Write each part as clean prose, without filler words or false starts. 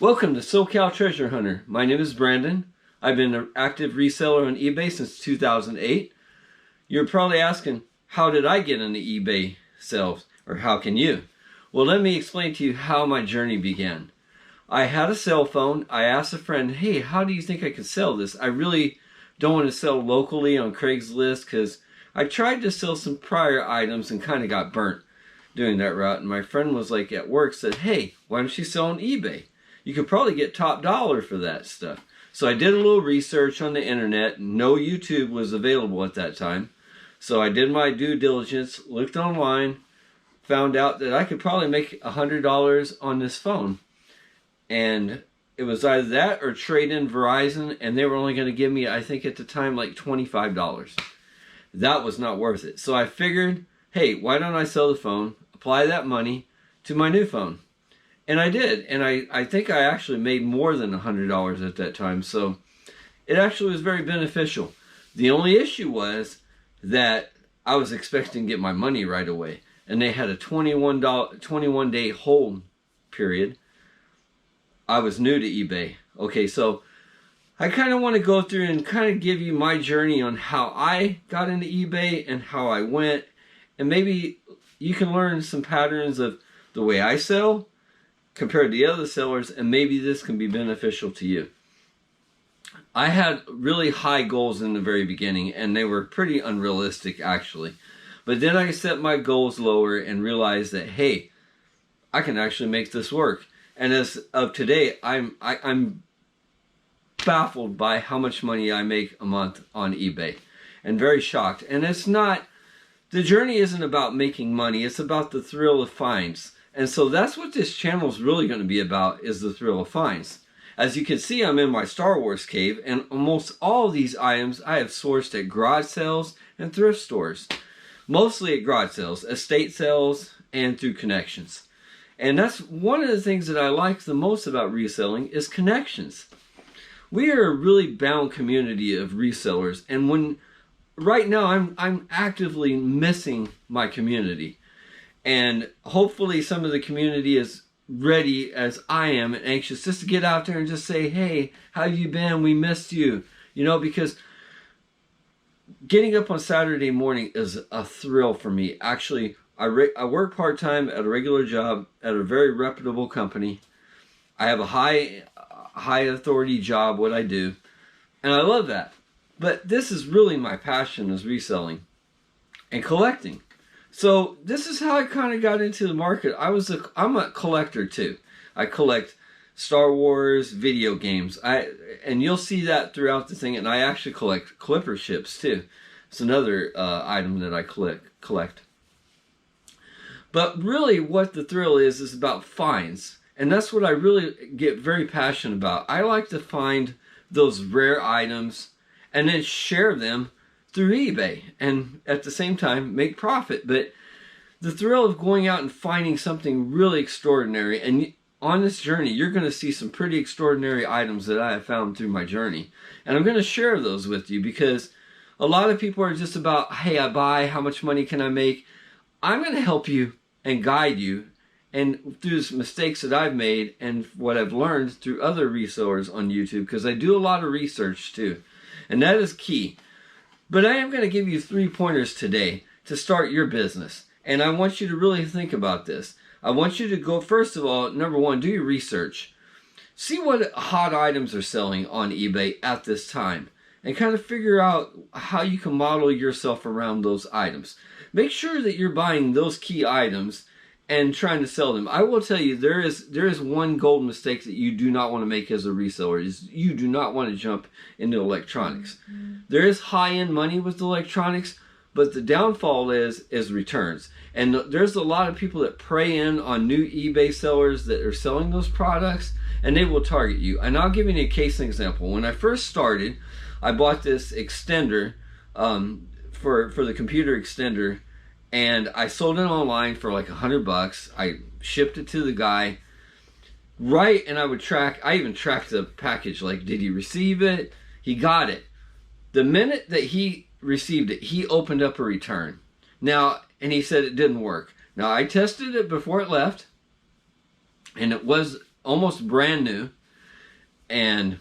Welcome to SoCal Treasure Hunter. My name is Brandon. I've been an active reseller on eBay since 2008. You're probably asking, how did I get into eBay sales? Or how can you? Well, let me explain to you how my journey began. I had a cell phone. I asked a friend, hey, how do you think I could sell this? I really don't want to sell locally on Craigslist because I tried to sell some prior items and kind of got burnt doing that route. And my friend was like at work, said, hey, why don't you sell on eBay? You could probably get top dollar for that stuff. So I did a little research on the internet. No YouTube was available at that time. So I did my due diligence, looked online, found out that I could probably make $100 on this phone. And it was either that or trade in Verizon, and they were only going to give me, I think at the time, like $25. That was not worth it. So I figured, hey, why don't I sell the phone, apply that money to my new phone? And I did, and I think I actually made more than $100 at that time, so it actually was very beneficial. The only issue was that I was expecting to get my money right away, and they had a 21-day hold period. I was new to eBay. Okay, so I kind of want to go through and kind of give you my journey on how I got into eBay and how I went, and maybe you can learn some patterns of the way I sell compared to the other sellers, and maybe this can be beneficial to you. I had really high goals in the very beginning, and they were pretty unrealistic actually. But then I set my goals lower and realized that, hey, I can actually make this work. And as of today, I'm baffled by how much money I make a month on eBay, and very shocked. And it's not, the journey isn't about making money, it's about the thrill of finds. And so that's what this channel is really going to be about, is the thrill of finds. As you can see, I'm in my Star Wars cave, and almost all of these items I have sourced at garage sales and thrift stores. Mostly at garage sales, estate sales, and through connections. And that's one of the things that I like the most about reselling is connections. We are a really bound community of resellers, and right now I'm actively missing my community. And hopefully some of the community is ready as I am and anxious just to get out there and just say, hey, how have you been? We missed you. You know, because getting up on Saturday morning is a thrill for me. Actually, I work part-time at a regular job at a very reputable company. I have a high authority job, what I do, and I love that. But this is really my passion, is reselling and collecting. So this is how I kind of got into the market. I'm a collector too. I collect Star Wars video games. And you'll see that throughout the thing. And I actually collect Clipper ships too. It's another item that I collect. But really what the thrill is about finds. And that's what I really get very passionate about. I like to find those rare items and then share them through eBay, and at the same time make profit. But the thrill of going out and finding something really extraordinary, and on this journey you're going to see some pretty extraordinary items that I have found through my journey, and I'm going to share those with you, because a lot of people are just about, hey, I buy, how much money can I make? I'm going to help you and guide you, and through the mistakes that I've made and what I've learned through other resellers on YouTube, because I do a lot of research too, and that is key. But I am going to give you 3 pointers today to start your business. And I want you to really think about this. I want you to go, first of all, number one, do your research. See what hot items are selling on eBay at this time. And kind of figure out how you can model yourself around those items. Make sure that you're buying those key items and trying to sell them. I will tell you, there is one golden mistake that you do not want to make as a reseller, is you do not want to jump into electronics. There is high-end money with electronics, but the downfall is returns. And there's a lot of people that prey in on new eBay sellers that are selling those products, and they will target you. And I'll give you a case example. When I first started, I bought this extender for the computer extender, and I sold it online for like $100. I shipped it to the guy, right? And I even tracked the package. Like, did he receive it? He got it. The minute that he received it, he opened up a return. Now, and he said it didn't work. Now, I tested it before it left, and it was almost brand new. And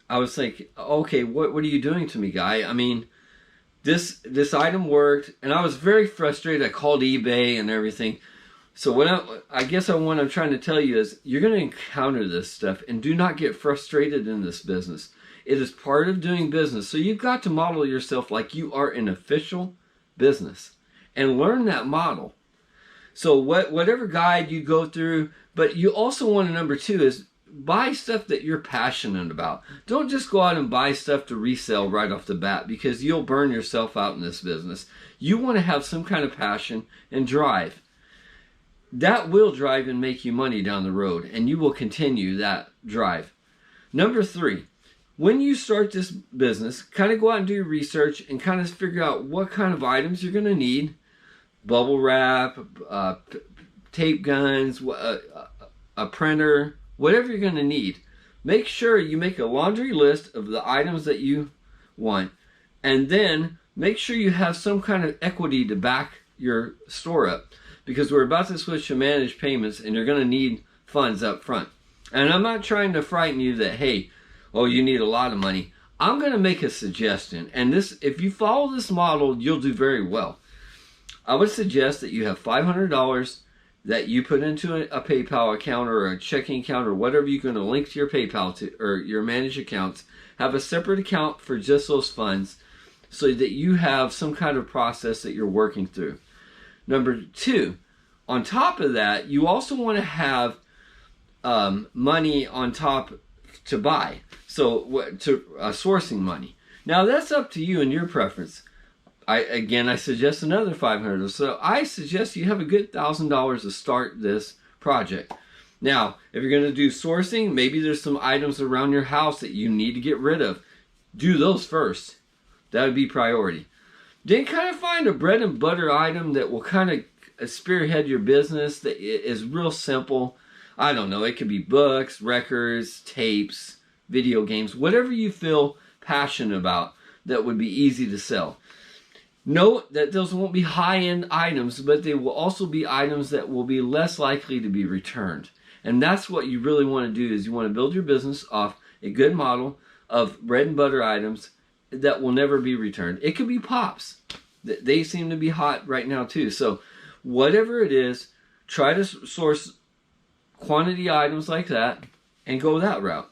I was like, okay, what are you doing to me, guy? I mean, this item worked, and I was very frustrated. I called eBay and everything. So what I'm trying to tell you is, you're going to encounter this stuff, and do not get frustrated in this business. It is part of doing business. So you've got to model yourself like you are an official business, and learn that model. So whatever guide you go through, but you also want to, number two, is buy stuff that you're passionate about. Don't just go out and buy stuff to resell right off the bat, because you'll burn yourself out in this business. You want to have some kind of passion and drive. That will drive and make you money down the road, and you will continue that drive. Number three, when you start this business, kind of go out and do your research and kind of figure out what kind of items you're going to need. Bubble wrap, tape guns, a printer, whatever you're going to need. Make sure you make a laundry list of the items that you want, and then make sure you have some kind of equity to back your store up, because we're about to switch to managed payments, and you're going to need funds up front. And I'm not trying to frighten you that, hey, oh, you need a lot of money. I'm going to make a suggestion, and this, if you follow this model, you'll do very well. I would suggest that you have $500 that you put into a PayPal account or a checking account or whatever you're going to link to your PayPal to, or your managed accounts. Have a separate account for just those funds, so that you have some kind of process that you're working through. Number two, on top of that, you also want to have money on top to buy. So sourcing money. Now that's up to you and your preference. I suggest another $500. So I suggest you have a good $1,000 to start this project. Now, if you're going to do sourcing, maybe there's some items around your house that you need to get rid of. Do those first. That would be priority. Then kind of find a bread and butter item that will kind of spearhead your business, that is real simple. I don't know, it could be books, records, tapes, video games, whatever you feel passionate about that would be easy to sell. Note that those won't be high-end items, but they will also be items that will be less likely to be returned. And that's what you really want to do, is you want to build your business off a good model of bread and butter items that will never be returned. It could be pops. They seem to be hot right now too. So whatever it is, try to source quantity items like that and go that route.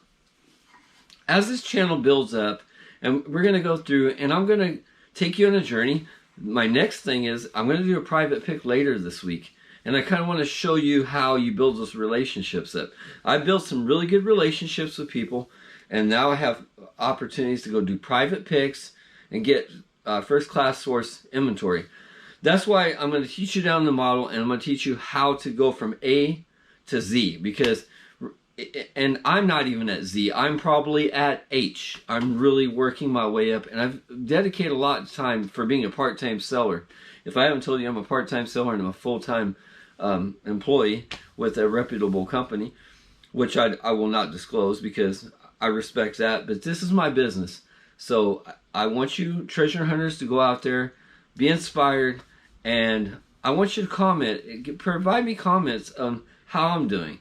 As this channel builds up, and we're going to go through, and I'm going to take you on a journey. My next thing is, I'm going to do a private pick later this week. And I kind of want to show you how you build those relationships up. I've built some really good relationships with people, and now I have opportunities to go do private picks and get first-class source inventory. That's why I'm going to teach you down the model, and I'm going to teach you how to go from A to Z. Because, and I'm not even at Z, I'm probably at H. I'm really working my way up, and I've dedicated a lot of time for being a part-time seller. If I haven't told you, I'm a part-time seller and I'm a full-time employee with a reputable company, which I will not disclose because I respect that, but this is my business. So I want you treasure hunters to go out there, be inspired, and I want you to comment, provide me comments on how I'm doing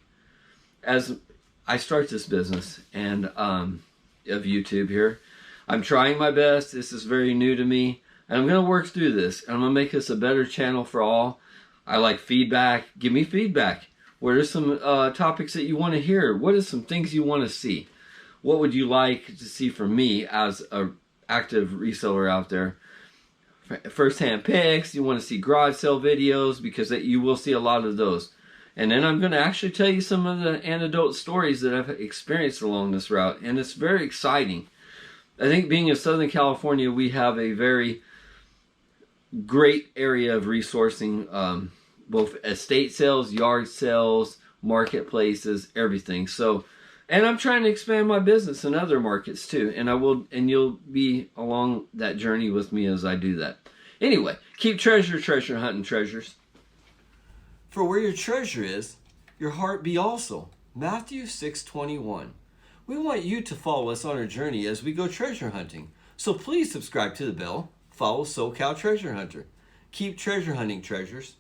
as I start this business and of YouTube here. I'm trying my best. This is very new to me, and I'm going to work through this, and I'm going to make this a better channel for all. I like feedback. Give me feedback. What are some topics that you want to hear? What are some things you want to see? What would you like to see from me as an active reseller out there? First-hand picks. You want to see garage sale videos, because you will see a lot of those. And then I'm going to actually tell you some of the anecdote stories that I've experienced along this route. And it's very exciting. I think being in Southern California, we have a very great area of resourcing, both estate sales, yard sales, marketplaces, everything. So, and I'm trying to expand my business in other markets too. And I will, and you'll be along that journey with me as I do that. Anyway, keep treasure hunting, treasures. For where your treasure is, your heart be also. Matthew 6:21. We want you to follow us on our journey as we go treasure hunting. So please subscribe to the bell. Follow SoCal Treasure Hunter. Keep treasure hunting, treasures.